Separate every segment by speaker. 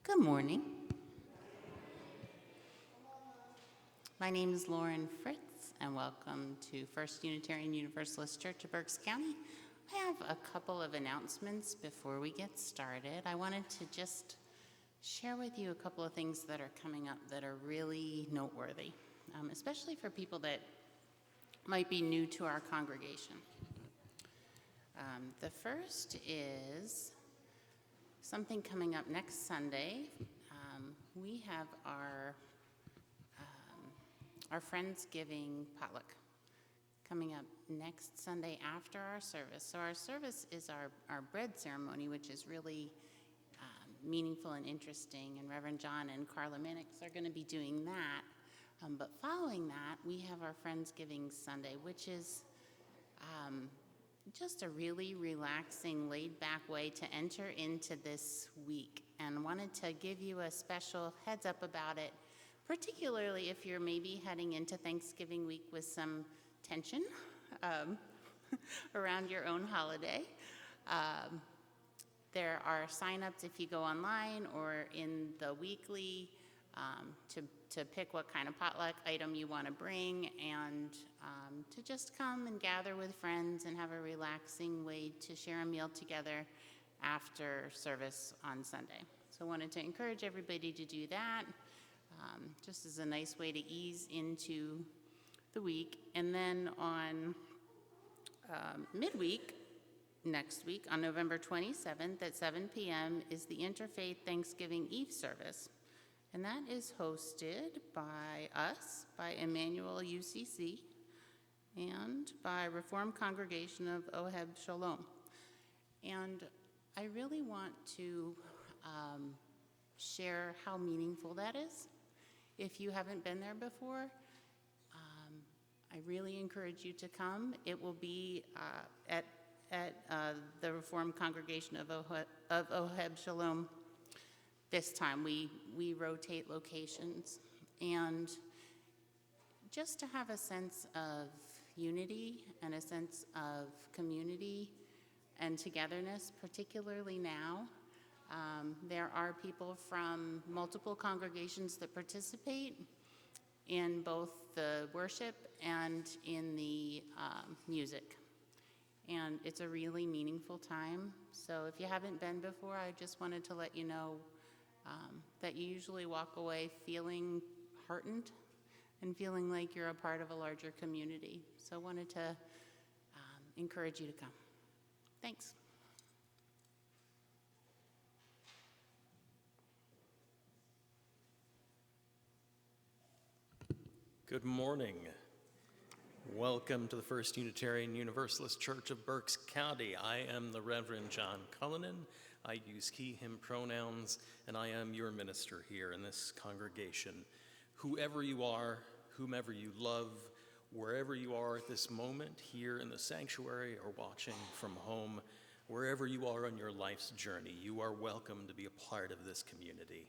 Speaker 1: Good morning. My name is Lauren Fritz, and welcome to First Unitarian Universalist Church of Berks County. I have a couple of announcements before we get started. I wanted to just share with you a couple of things that are coming up that are really noteworthy, especially for people that might be new to our congregation. The first is something coming up next Sunday. We have our Friendsgiving potluck coming up next Sunday after our service. So our service is our bread ceremony, which is really meaningful and interesting, and Reverend John and Carla Mannix are going to be doing that. But following that, we have our Friendsgiving Sunday, which is just a really relaxing, laid-back way to enter into this week. And wanted to give you a special heads up about it, particularly if you're maybe heading into Thanksgiving week with some tension around your own holiday. There are sign-ups if you go online or in the weekly to pick what kind of potluck item you want to bring, and to just come and gather with friends and have a relaxing way to share a meal together after service on Sunday. So I wanted to encourage everybody to do that, just as a nice way to ease into the week. And then on midweek, next week, on November 27th at 7 p.m. is the Interfaith Thanksgiving Eve service. And that is hosted by us, by Emmanuel UCC, and by Reformed Congregation of Oheb Shalom. And I really want to share how meaningful that is. If you haven't been there before, I really encourage you to come. It will be at the Reformed Congregation of Oheb Shalom. This time we rotate locations, and just to have a sense of unity and a sense of community and togetherness, particularly now. There are people from multiple congregations that participate in both the worship and in the music. And it's a really meaningful time. So if you haven't been before, I just wanted to let you know that you usually walk away feeling heartened and feeling like you're a part of a larger community. So I wanted to encourage you to come. Thanks.
Speaker 2: Good morning. Welcome to the First Unitarian Universalist Church of Berks County. I am the Reverend John Cullinan. I use he, him pronouns, and I am your minister here in this congregation. Whoever you are, whomever you love, wherever you are at this moment, here in the sanctuary or watching from home, wherever you are on your life's journey, you are welcome to be a part of this community.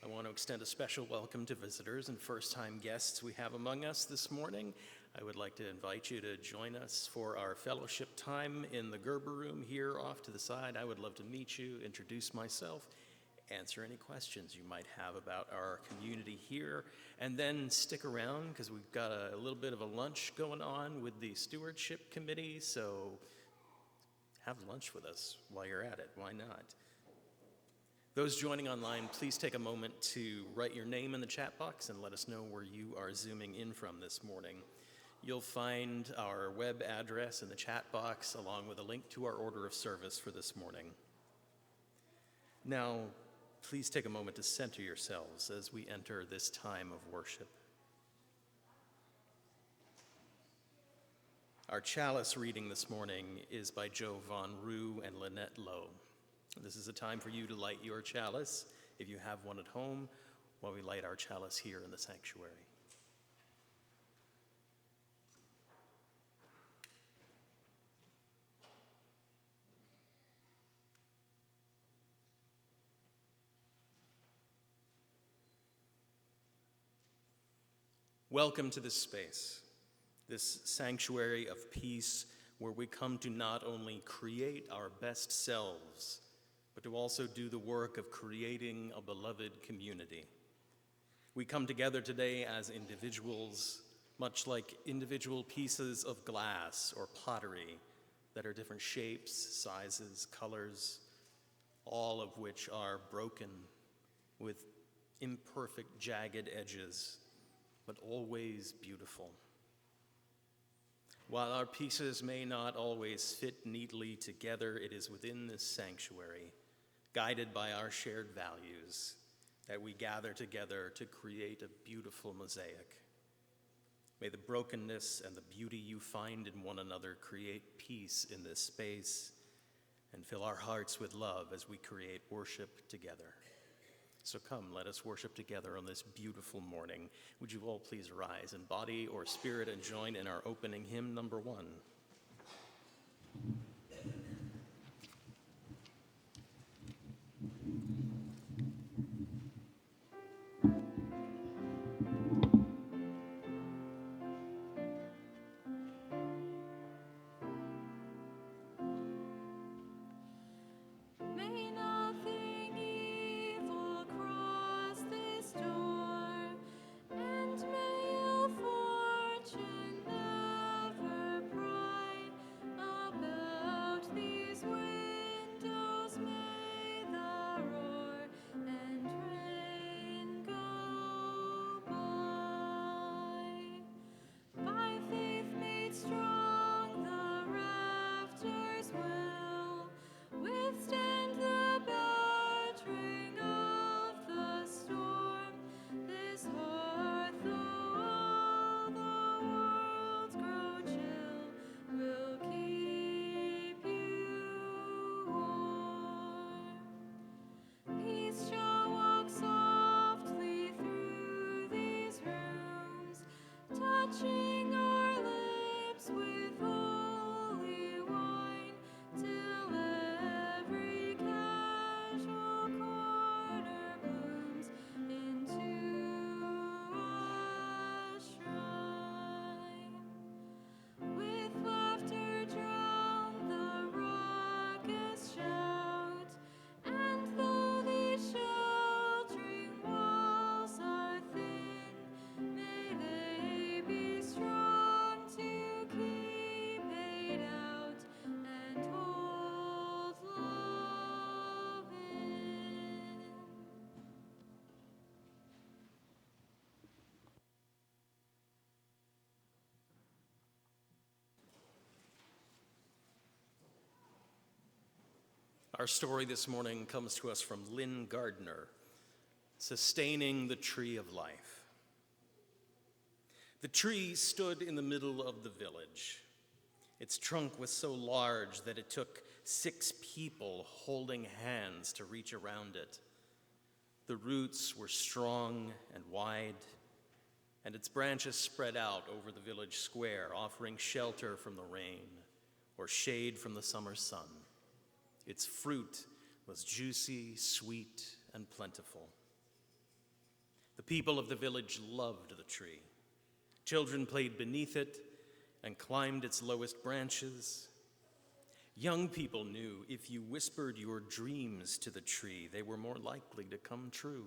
Speaker 2: I want to extend a special welcome to visitors and first-time guests we have among us this morning. I would like to invite you to join us for our fellowship time in the Gerber Room here off to the side. I would love to meet you, introduce myself, answer any questions you might have about our community here, and then stick around because we've got a little bit of a lunch going on with the Stewardship Committee, so have lunch with us while you're at it. Why not? Those joining online, please take a moment to write your name in the chat box and let us know where you are zooming in from this morning. You'll find our web address in the chat box along with a link to our order of service for this morning. Now, please take a moment to center yourselves as we enter this time of worship. Our chalice reading this morning is by Joe Von Rue and Lynette Lowe. This is a time for you to light your chalice, if you have one at home, while we light our chalice here in the sanctuary. Welcome to this space, this sanctuary of peace where we come to not only create our best selves, but to also do the work of creating a beloved community. We come together today as individuals, much like individual pieces of glass or pottery that are different shapes, sizes, colors, all of which are broken with imperfect, jagged edges, but always beautiful. While our pieces may not always fit neatly together, it is within this sanctuary, guided by our shared values, that we gather together to create a beautiful mosaic. May the brokenness and the beauty you find in one another create peace in this space and fill our hearts with love as we create worship together. So come, let us worship together on this beautiful morning. Would you all please rise in body or spirit and join in our opening hymn, number 1.
Speaker 3: May nothing evil cross this door, and may your fortune never pry about these windows. May the roar and rain go by. By faith made strong, the rafters will withstand the battering of the storm. This hearth, though all the worlds grow chill, will keep you warm. Peace shall walk softly through these rooms, touching our lips with holy wine, till every casual corner blooms into a shrine. With laughter drown the raucous shout, and though these sheltering walls are thin, may they be strong to keep hate out and hold love in.
Speaker 2: Our story this morning comes to us from Lynn Gardner, Sustaining the Tree of Life. The tree stood in the middle of the village. Its trunk was so large that it took 6 people holding hands to reach around it. The roots were strong and wide, and its branches spread out over the village square, offering shelter from the rain or shade from the summer sun. Its fruit was juicy, sweet, and plentiful. The people of the village loved the tree. Children played beneath it and climbed its lowest branches. Young people knew if you whispered your dreams to the tree, they were more likely to come true.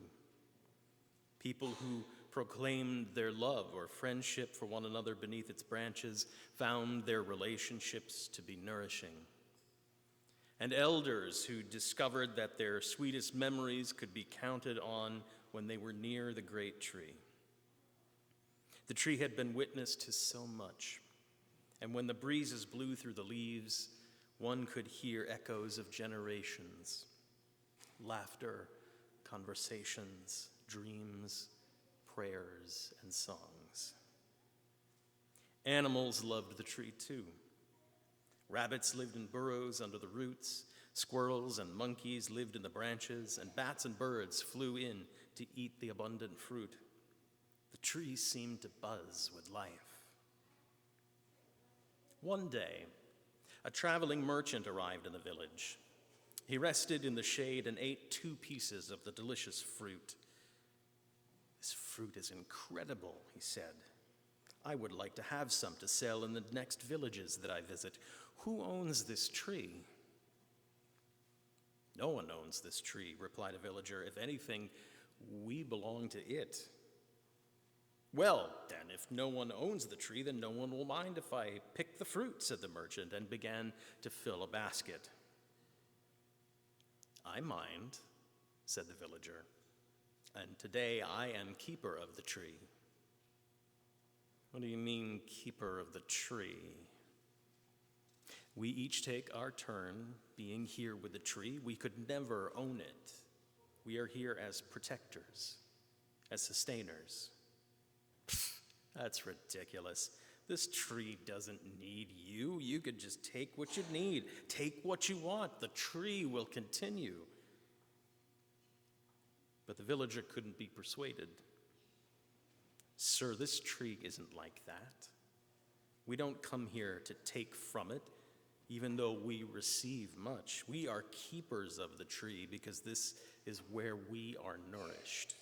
Speaker 2: People who proclaimed their love or friendship for one another beneath its branches found their relationships to be nourishing. And elders who discovered that their sweetest memories could be counted on when they were near the great tree. The tree had been witness to so much, and when the breezes blew through the leaves, one could hear echoes of generations, laughter, conversations, dreams, prayers, and songs. Animals loved the tree too. Rabbits lived in burrows under the roots, squirrels and monkeys lived in the branches, and bats and birds flew in to eat the abundant fruit. The tree seemed to buzz with life. One day, a traveling merchant arrived in the village. He rested in the shade and ate 2 pieces of the delicious fruit. "This fruit is incredible," he said. "I would like to have some to sell in the next villages that I visit. Who owns this tree?" "No one owns this tree," replied a villager. "If anything, we belong to it." "Well, then, if no one owns the tree, then no one will mind if I pick the fruit," said the merchant, and began to fill a basket. "I mind," said the villager, "and today I am keeper of the tree." "What do you mean, keeper of the tree?" "We each take our turn being here with the tree. We could never own it. We are here as protectors, as sustainers." "That's ridiculous. This tree doesn't need you. You could just take what you need, take what you want. The tree will continue." But the villager couldn't be persuaded. "Sir, this tree isn't like that. We don't come here to take from it, even though we receive much. We are keepers of the tree because this is where we are nourished.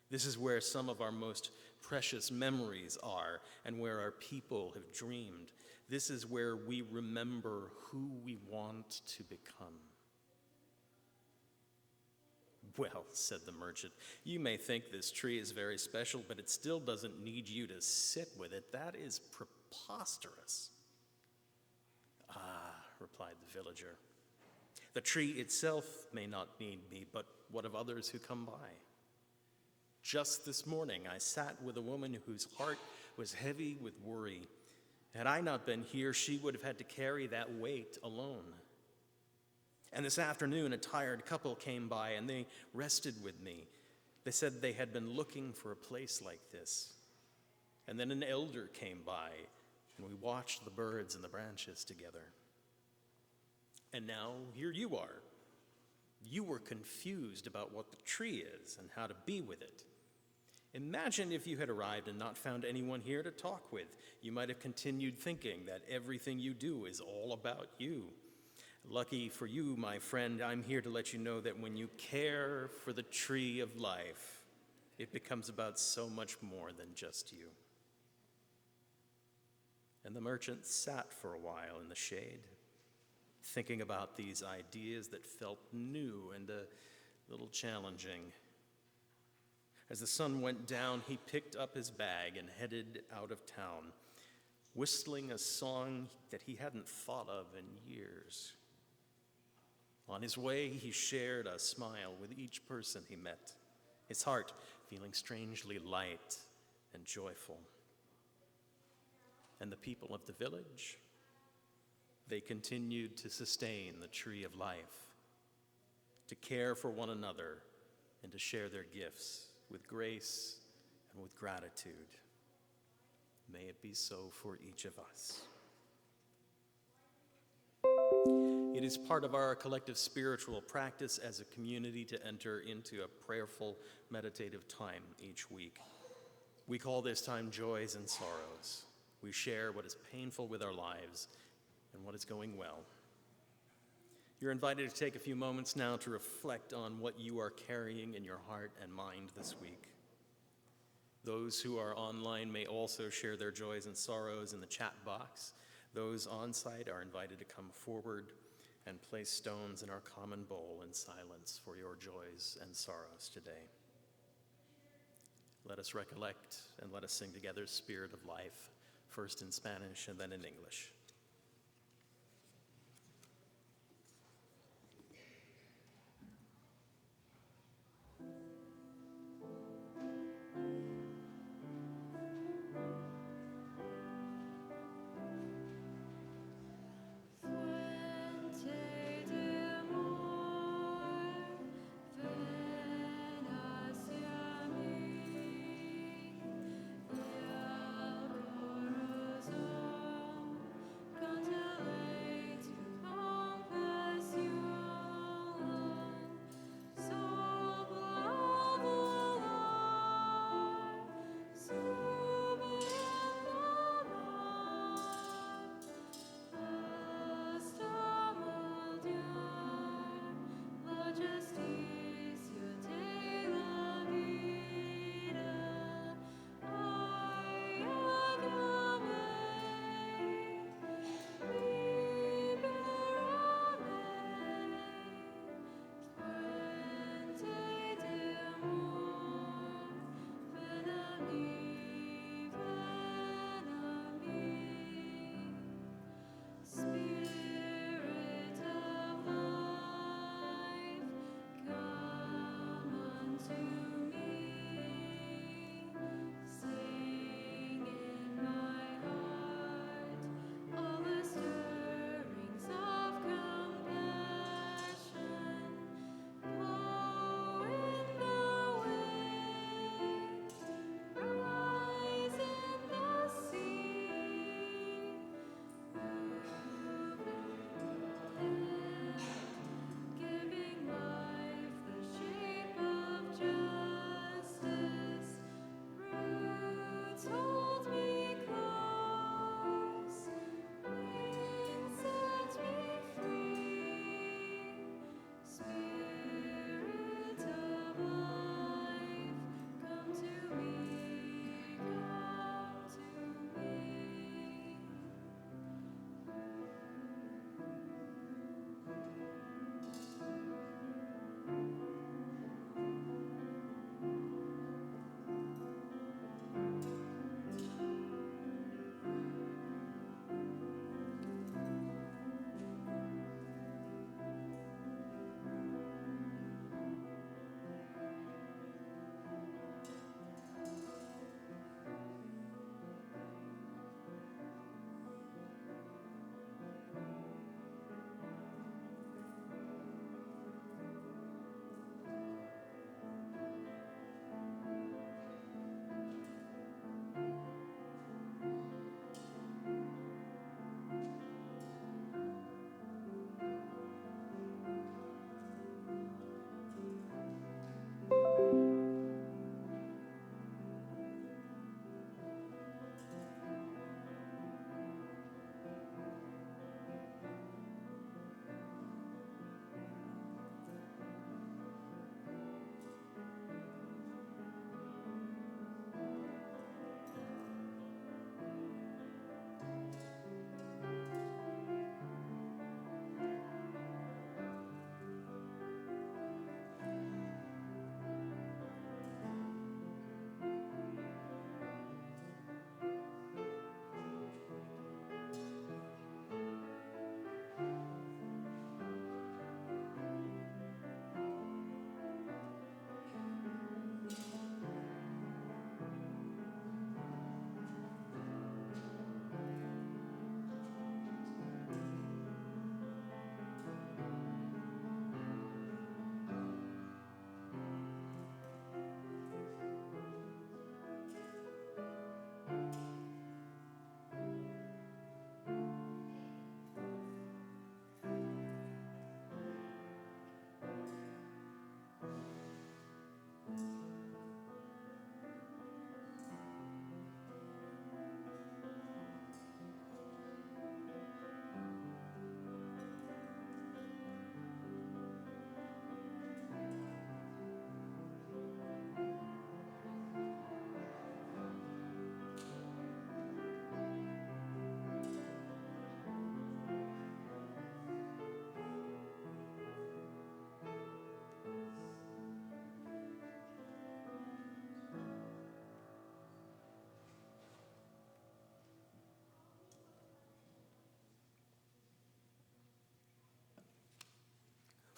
Speaker 2: This is where some of our most precious memories are and where our people have dreamed. This is where we remember who we want to become." "Well," said the merchant, "you may think this tree is very special, but it still doesn't need you to sit with it. That is preposterous." "Ah," replied the villager, "the tree itself may not need me, but what of others who come by? Just this morning I sat with a woman whose heart was heavy with worry. Had I not been here, she would have had to carry that weight alone. And this afternoon, a tired couple came by and they rested with me. They said they had been looking for a place like this. And then an elder came by and we watched the birds in the branches together. And now here you are. You were confused about what the tree is and how to be with it. Imagine if you had arrived and not found anyone here to talk with. You might have continued thinking that everything you do is all about you. Lucky for you, my friend, I'm here to let you know that when you care for the tree of life, it becomes about so much more than just you." And the merchant sat for a while in the shade, thinking about these ideas that felt new and a little challenging. As the sun went down, he picked up his bag and headed out of town, whistling a song that he hadn't thought of in years. On his way, he shared a smile with each person he met, his heart feeling strangely light and joyful. And the people of the village, they continued to sustain the tree of life, to care for one another, and to share their gifts with grace and with gratitude. May it be so for each of us. It is part of our collective spiritual practice as a community to enter into a prayerful, meditative time each week. We call this time Joys and Sorrows. We share what is painful with our lives and what is going well. You're invited to take a few moments now to reflect on what you are carrying in your heart and mind this week. Those who are online may also share their joys and sorrows in the chat box. Those on site are invited to come forward and place stones in our common bowl in silence for your joys and sorrows today. Let us recollect and let us sing together Spirit of Life, first in Spanish and then in English.
Speaker 3: Fuente de amor, ven hacia mí, y al corazón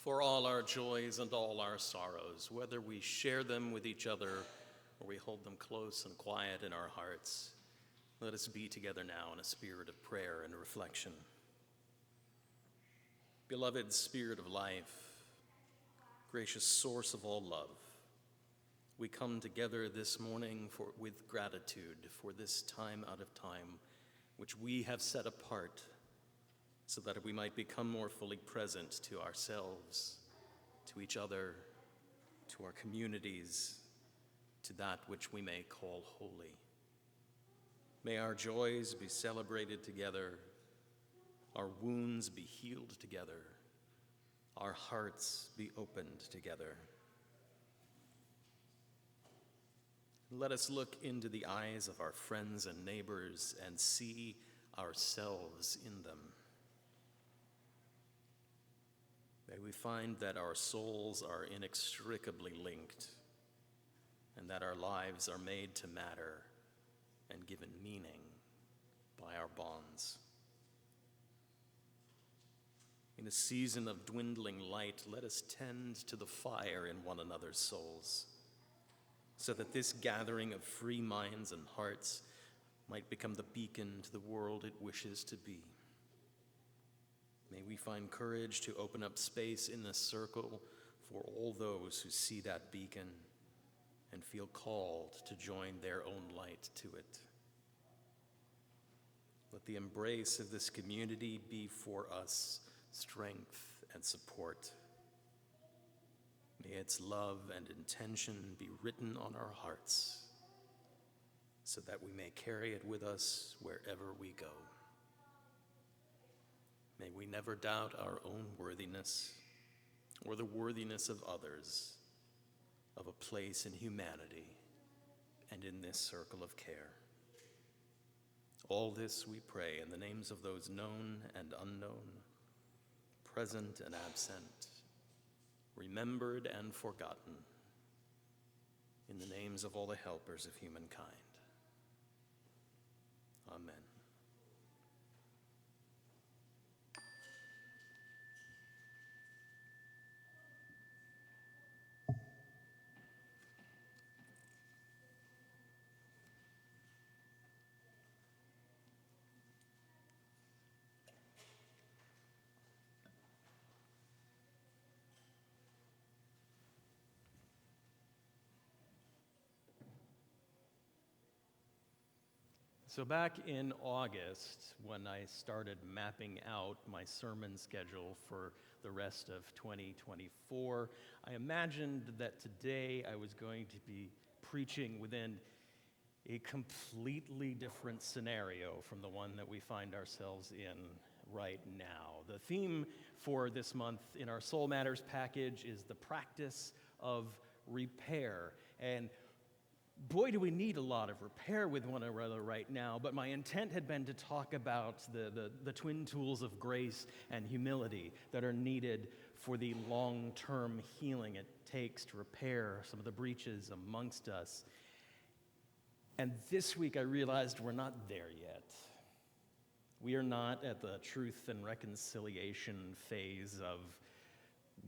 Speaker 2: for all our joys and all our sorrows, whether we share them with each other or we hold them close and quiet in our hearts. Let us be together now in a spirit of prayer and reflection. Beloved Spirit of life, gracious source of all love, we come together this morning with gratitude for this time out of time which we have set apart so that we might become more fully present to ourselves, to each other, to our communities, to that which we may call holy. May our joys be celebrated together, our wounds be healed together, our hearts be opened together. Let us look into the eyes of our friends and neighbors and see ourselves in them. May we find that our souls are inextricably linked and that our lives are made to matter and given meaning by our bonds. In a season of dwindling light, let us tend to the fire in one another's souls, so that this gathering of free minds and hearts might become the beacon to the world it wishes to be. May we find courage to open up space in this circle for all those who see that beacon and feel called to join their own light to it. Let the embrace of this community be for us strength and support. May its love and intention be written on our hearts so that we may carry it with us wherever we go. May we never doubt our own worthiness or the worthiness of others, of a place in humanity and in this circle of care. All this we pray in the names of those known and unknown, present and absent, remembered and forgotten, in the names of all the helpers of humankind. Amen. So back in August, when I started mapping out my sermon schedule for the rest of 2024, I imagined that today I was going to be preaching within a completely different scenario from the one that we find ourselves in right now. The theme for this month in our Soul Matters package is the practice of repair. And boy, do we need a lot of repair with one another right now, but my intent had been to talk about the twin tools of grace and humility that are needed for the long-term healing it takes to repair some of the breaches amongst us. And this week I realized we're not there yet. We are not at the truth and reconciliation phase of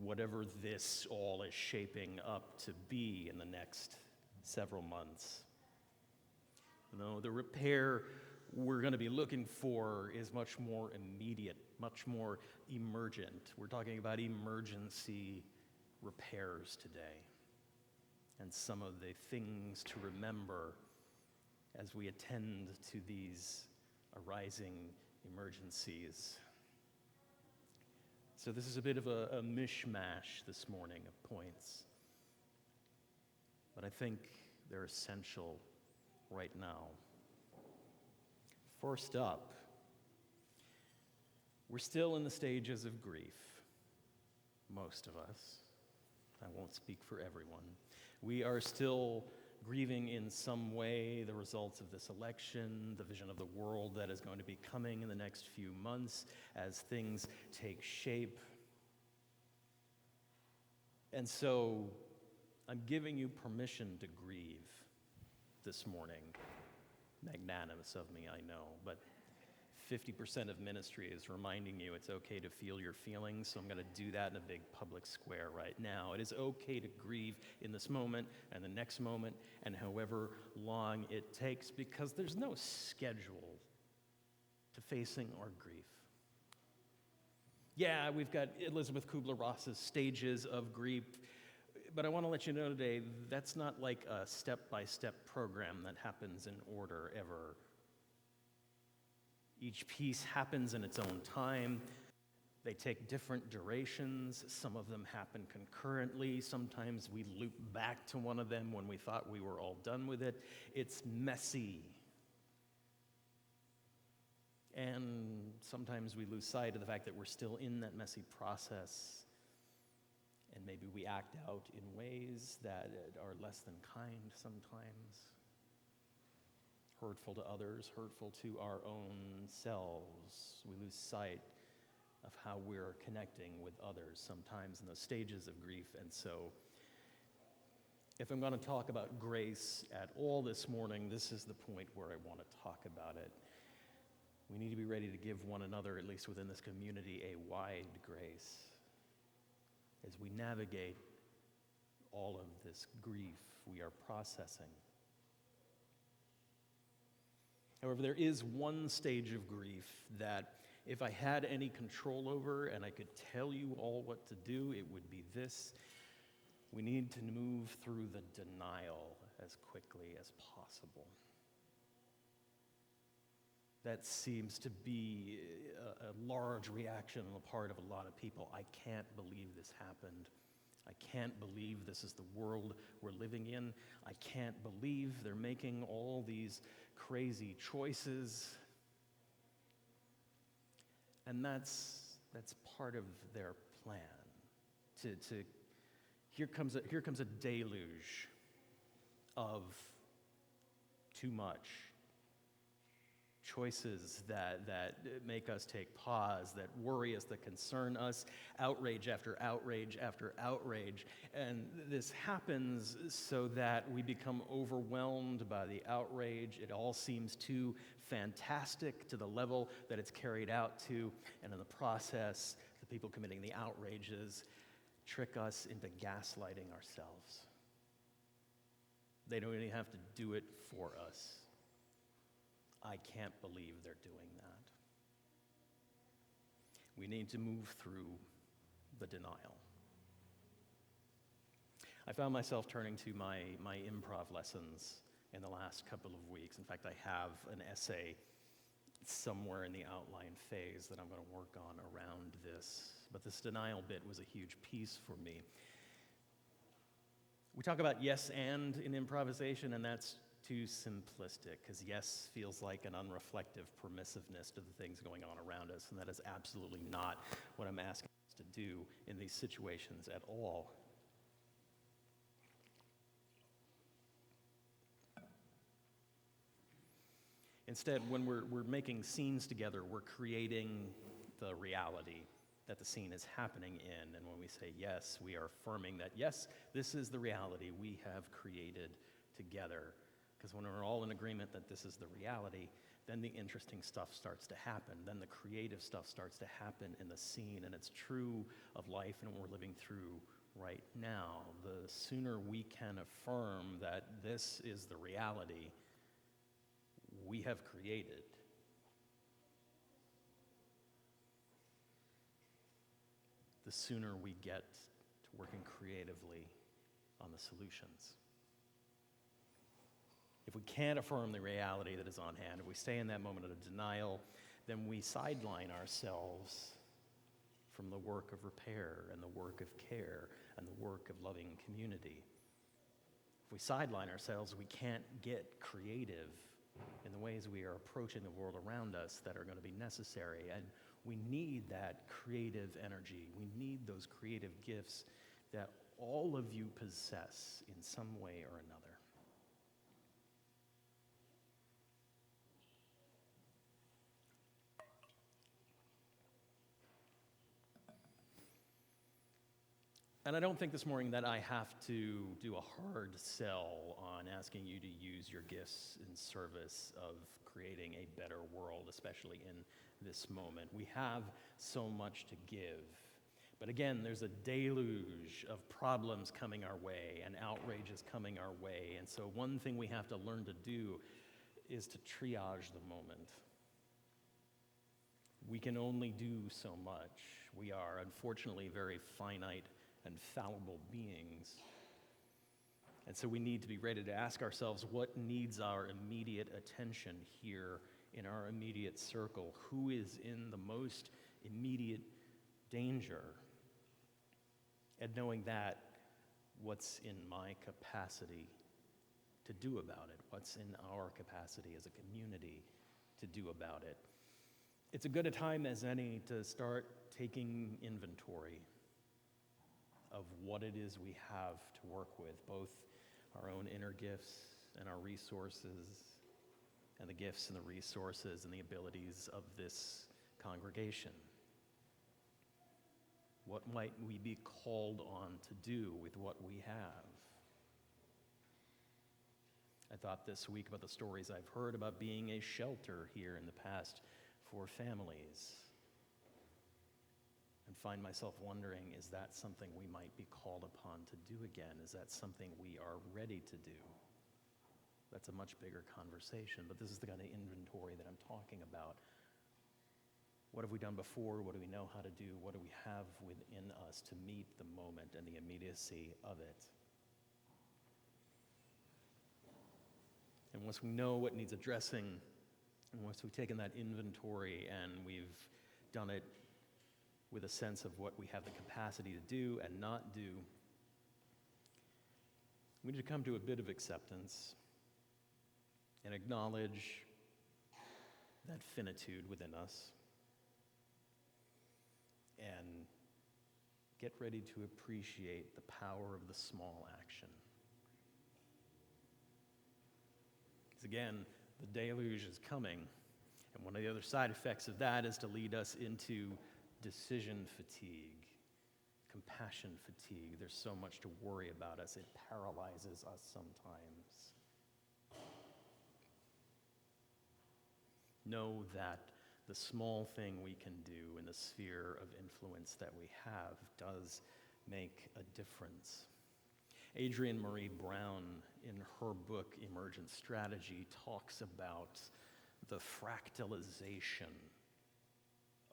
Speaker 2: whatever this all is shaping up to be in the next several months. No, the repair we're going to be looking for is much more immediate, much more emergent. We're talking about emergency repairs today, and some of the things to remember as we attend to these arising emergencies. So this is a bit of a mishmash this morning of points, but I think they're essential right now. First up, we're still in the stages of grief, most of us. I won't speak for everyone. We are still grieving in some way the results of this election, the vision of the world that is going to be coming in the next few months as things take shape. And so I'm giving you permission to grieve this morning. Magnanimous of me, I know, but 50% of ministry is reminding you it's okay to feel your feelings, so I'm going to do that in a big public square right now. It is okay to grieve in this moment and the next moment and however long it takes, because there's no schedule to facing our grief. Yeah, we've got Elizabeth Kubler-Ross's stages of grief, but I want to let you know today that's not like a step-by-step program that happens in order ever. Each piece happens in its own time. They take different durations. Some of them happen concurrently. Sometimes we loop back to one of them when we thought we were all done with it. It's messy. And sometimes we lose sight of the fact that we're still in that messy process. And maybe we act out in ways that are less than kind sometimes. Hurtful to others, hurtful to our own selves. We lose sight of how we're connecting with others sometimes in those stages of grief. And so, if I'm going to talk about grace at all this morning, this is the point where I want to talk about it. We need to be ready to give one another, at least within this community, a wide grace as we navigate all of this grief we are processing. However, there is one stage of grief that if I had any control over and I could tell you all what to do, it would be this. We need to move through the denial as quickly as possible. That seems to be a large reaction on the part of a lot of people. I can't believe this happened. I can't believe this is the world we're living in. I can't believe they're making all these crazy choices. And that's part of their plan. Here comes a deluge of too much. Choices that make us take pause, that worry us, that concern us, outrage after outrage after outrage. And this happens so that we become overwhelmed by the outrage. It all seems too fantastic to the level that it's carried out to. And in the process, the people committing the outrages trick us into gaslighting ourselves. They don't even have to do it for us. I can't believe they're doing that. We need to move through the denial. I found myself turning to my improv lessons in the last couple of weeks. In fact, I have an essay somewhere in the outline phase that I'm going to work on around this. But this denial bit was a huge piece for me. We talk about yes and in improvisation, and that's too simplistic, because yes feels like an unreflective permissiveness to the things going on around us, and that is absolutely not what I'm asking us to do in these situations at all. Instead, when we're making scenes together, we're creating the reality that the scene is happening in, and when we say yes, we are affirming that yes, this is the reality we have created together. Because when we're all in agreement that this is the reality, then the interesting stuff starts to happen. Then the creative stuff starts to happen in the scene. And it's true of life and what we're living through right now. The sooner we can affirm that this is the reality we have created, the sooner we get to working creatively on the solutions. If we can't affirm the reality that is on hand, if we stay in that moment of denial, then we sideline ourselves from the work of repair and the work of care and the work of loving community. If we sideline ourselves, we can't get creative in the ways we are approaching the world around us that are going to be necessary. And we need that creative energy. We need those creative gifts that all of you possess in some way or another. And I don't think this morning that I have to do a hard sell on asking you to use your gifts in service of creating a better world, especially in this moment. We have so much to give. But again, there's a deluge of problems coming our way and outrages coming our way. And so one thing we have to learn to do is to triage the moment. We can only do so much. We are unfortunately very finite and fallible beings. And so we need to be ready to ask ourselves what needs our immediate attention here in our immediate circle? Who is in the most immediate danger? And knowing that, what's in my capacity to do about it? What's in our capacity as a community to do about it? It's as good a time as any to start taking inventory of what it is we have to work with, both our own inner gifts and our resources, and the gifts and the resources and the abilities of this congregation. What might we be called on to do with what we have? I thought this week about the stories I've heard about being a shelter here in the past for families, and find myself wondering, is that something we might be called upon to do again? Is that something we are ready to do? That's a much bigger conversation, but this is the kind of inventory that I'm talking about. What have we done before? What do we know how to do? What do we have within us to meet the moment and the immediacy of it? And once we know what needs addressing, and once we've taken that inventory and we've done it with a sense of what we have the capacity to do and not do, we need to come to a bit of acceptance and acknowledge that finitude within us and get ready to appreciate the power of the small action. Because again, the deluge is coming, and one of the other side effects of that is to lead us into decision fatigue, compassion fatigue. There's so much to worry about us. It paralyzes us sometimes. Know that the small thing we can do in the sphere of influence that we have does make a difference. Adrienne Maree Brown, in her book Emergent Strategy, talks about the fractalization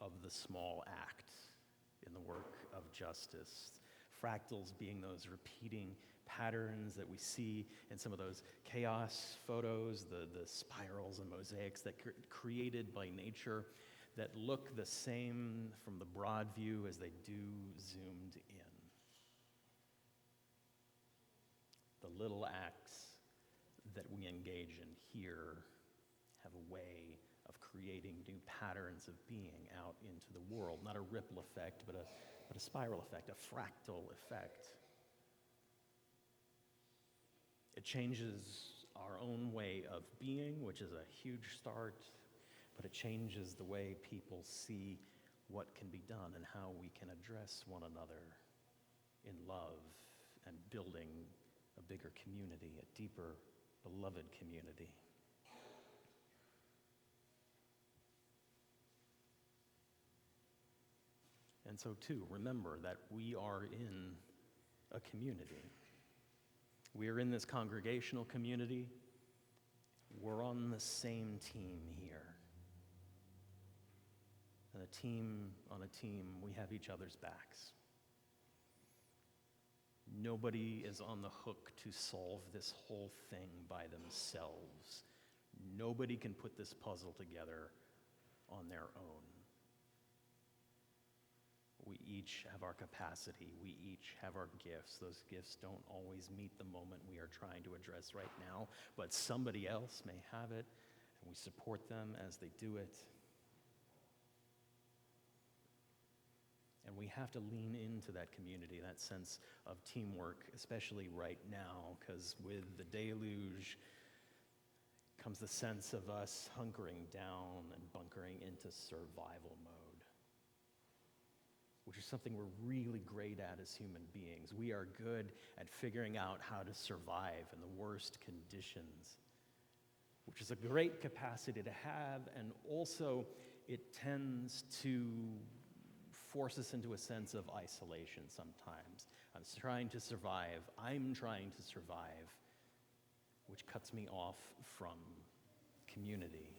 Speaker 2: of the small act in the work of justice. Fractals being those repeating patterns that we see in some of those chaos photos, the spirals and mosaics that created by nature that look the same from the broad view as they do zoomed in. The little acts that we engage in here have a way of creating new patterns of being out into the world. Not a ripple effect, but a spiral effect, a fractal effect. It changes our own way of being, which is a huge start, but it changes the way people see what can be done and how we can address one another in love and building a bigger community, a deeper, beloved community. And so, too, remember that we are in a community. We are in this congregational community. We're on the same team here. And a team on a team, we have each other's backs. Nobody is on the hook to solve this whole thing by themselves. Nobody can put this puzzle together on their own. We each have our capacity. We each have our gifts. Those gifts don't always meet the moment we are trying to address right now, but somebody else may have it, and we support them as they do it. And we have to lean into that community, that sense of teamwork, especially right now, because with the deluge comes the sense of us hunkering down and bunkering into survival mode. which is something we're really great at as human beings. We are good at figuring out how to survive in the worst conditions, which is a great capacity to have, and also it tends to force us into a sense of isolation sometimes. I'm trying to survive, which cuts me off from community.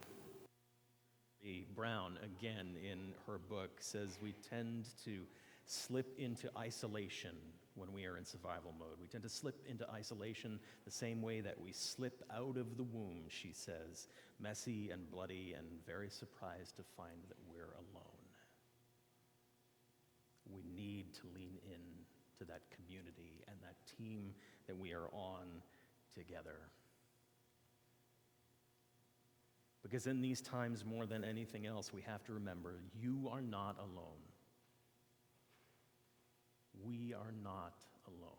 Speaker 2: Brown, again, in her book, says we tend to slip into isolation when we are in survival mode. We tend to slip into isolation the same way that we slip out of the womb, she says, messy and bloody and very surprised to find that we're alone. We need to lean in to that community and that team that we are on together. Because in these times, more than anything else, we have to remember, you are not alone. We are not alone.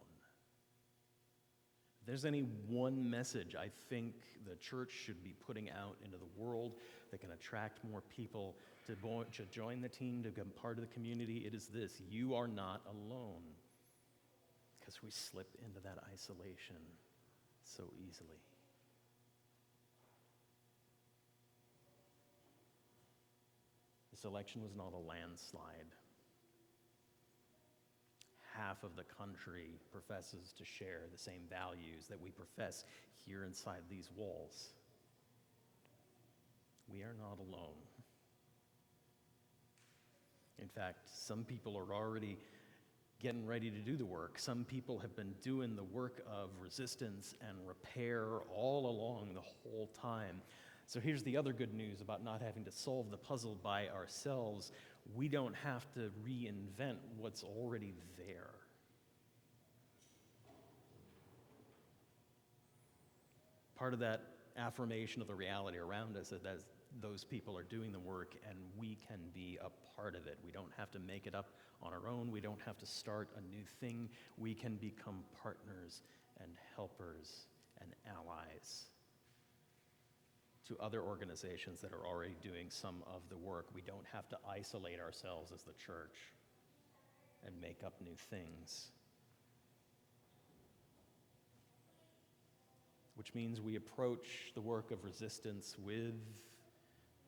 Speaker 2: If there's any one message I think the church should be putting out into the world that can attract more people to join the team, to become part of the community, it is this: you are not alone. Because we slip into that isolation so easily. This election was not a landslide. Half of the country professes to share the same values that we profess here inside these walls. We are not alone. In fact, some people are already getting ready to do the work. Some people have been doing the work of resistance and repair all along the whole time. So here's the other good news about not having to solve the puzzle by ourselves. We don't have to reinvent what's already there. Part of that affirmation of the reality around us is that those people are doing the work and we can be a part of it. We don't have to make it up on our own. We don't have to start a new thing. We can become partners and helpers and allies to other organizations that are already doing some of the work. We don't have to isolate ourselves as the church and make up new things. Which means we approach the work of resistance with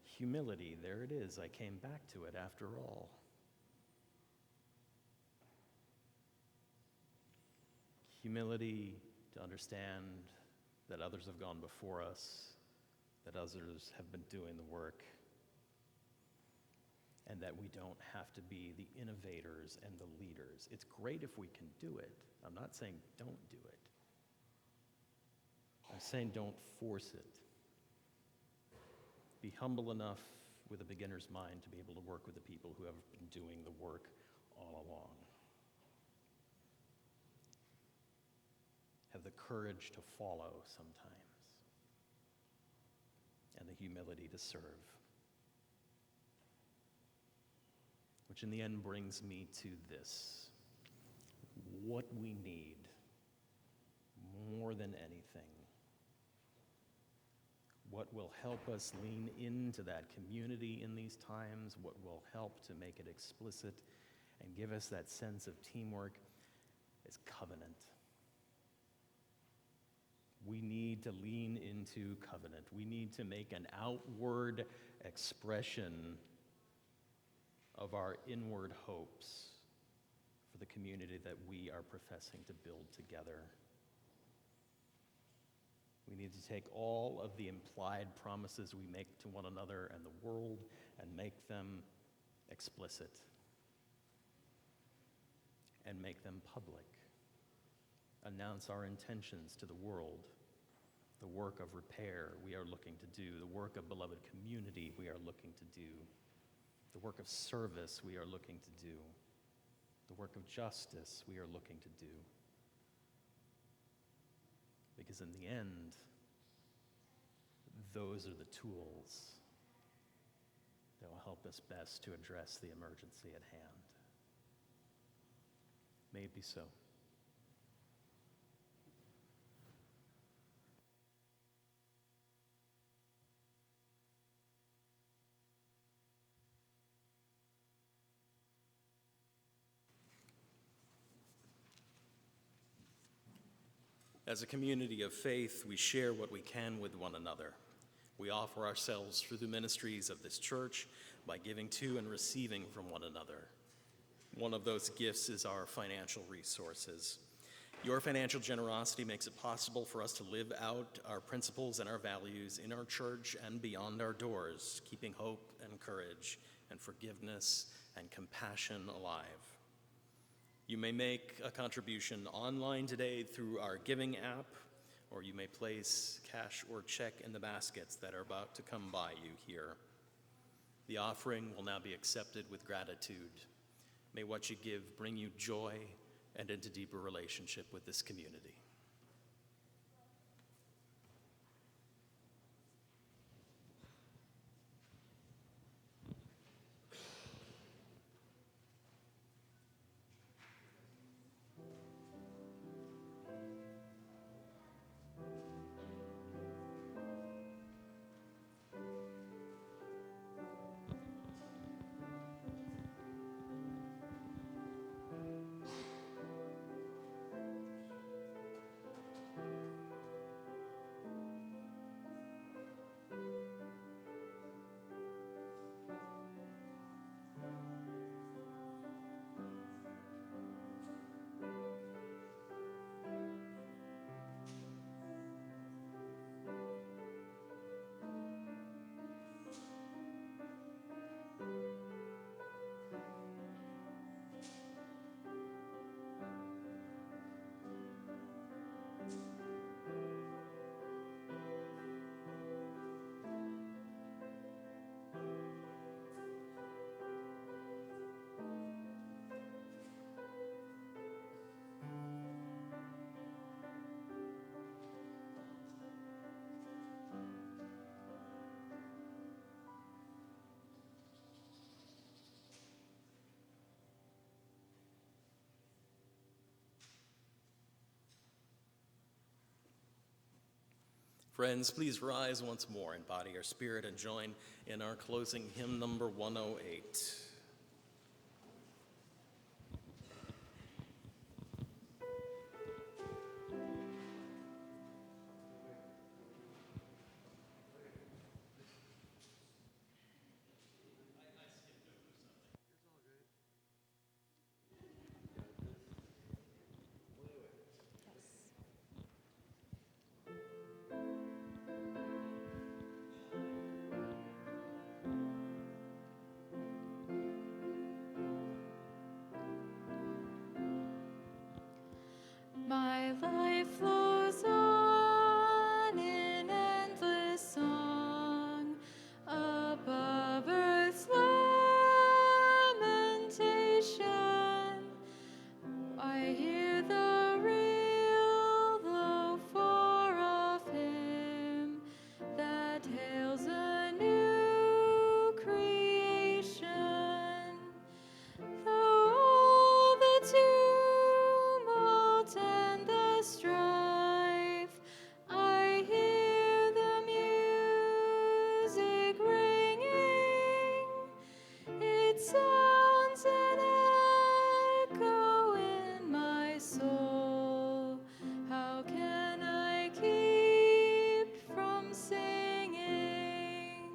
Speaker 2: humility. There it is. I came back to it after all. Humility to understand that others have gone before us, that others have been doing the work, and that we don't have to be the innovators and the leaders. It's great if we can do it. I'm not saying don't do it. I'm saying don't force it. Be humble enough with a beginner's mind to be able to work with the people who have been doing the work all along. Have the courage to follow sometimes, and the humility to serve. Which in the end brings me to this. What we need more than anything, what will help us lean into that community in these times, what will help to make it explicit and give us that sense of teamwork, is covenant. We need to lean into covenant. We need to make an outward expression of our inward hopes for the community that we are professing to build together. We need to take all of the implied promises we make to one another and the world and make them explicit and make them public. Announce our intentions to the world, the work of repair we are looking to do, the work of beloved community we are looking to do, the work of service we are looking to do, the work of justice we are looking to do. Because in the end, those are the tools that will help us best to address the emergency at hand. May it be so. As a community of faith, we share what we can with one another. We offer ourselves through the ministries of this church by giving to and receiving from one another. One of those gifts is our financial resources. Your financial generosity makes it possible for us to live out our principles and our values in our church and beyond our doors, keeping hope and courage and forgiveness and compassion alive. You may make a contribution online today through our giving app, or you may place cash or check in the baskets that are about to come by you here. The offering will now be accepted with gratitude. May what you give bring you joy and into deeper relationship with this community. Friends, please rise once more in body or spirit and join in our closing hymn number 108.
Speaker 3: My life flows on in endless song above earth's lamentation. I hear the real, though far off hymn that hails a new creation. Though all the tumult and the strife, I hear the music ringing. It sounds an echo in my soul. How can I keep from singing?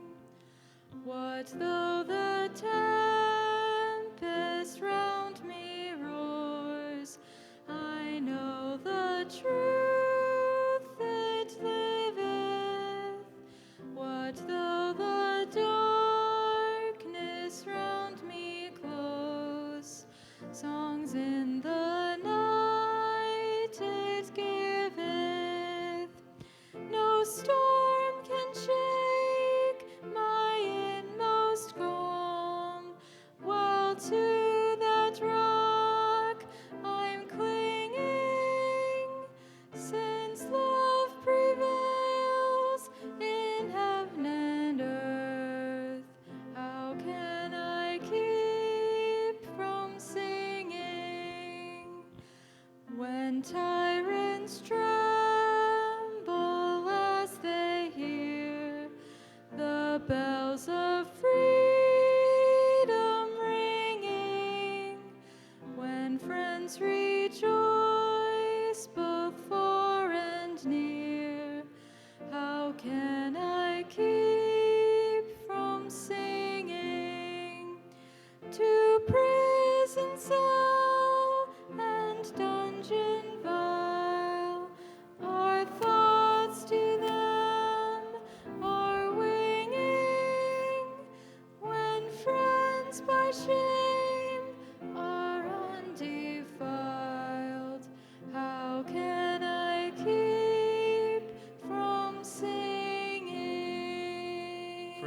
Speaker 3: What though the tempest round me roars? I know the truth it liveth. What though the darkness round me close? Songs in the night it giveth. No storm can shake my inmost calm.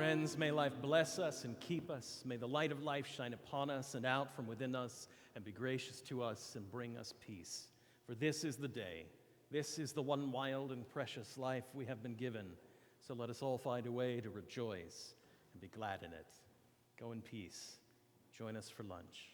Speaker 2: Friends, may life bless us and keep us. May the light of life shine upon us and out from within us and be gracious to us and bring us peace. For this is the day. This is the one wild and precious life we have been given. So let us all find a way to rejoice and be glad in it. Go in peace. Join us for lunch.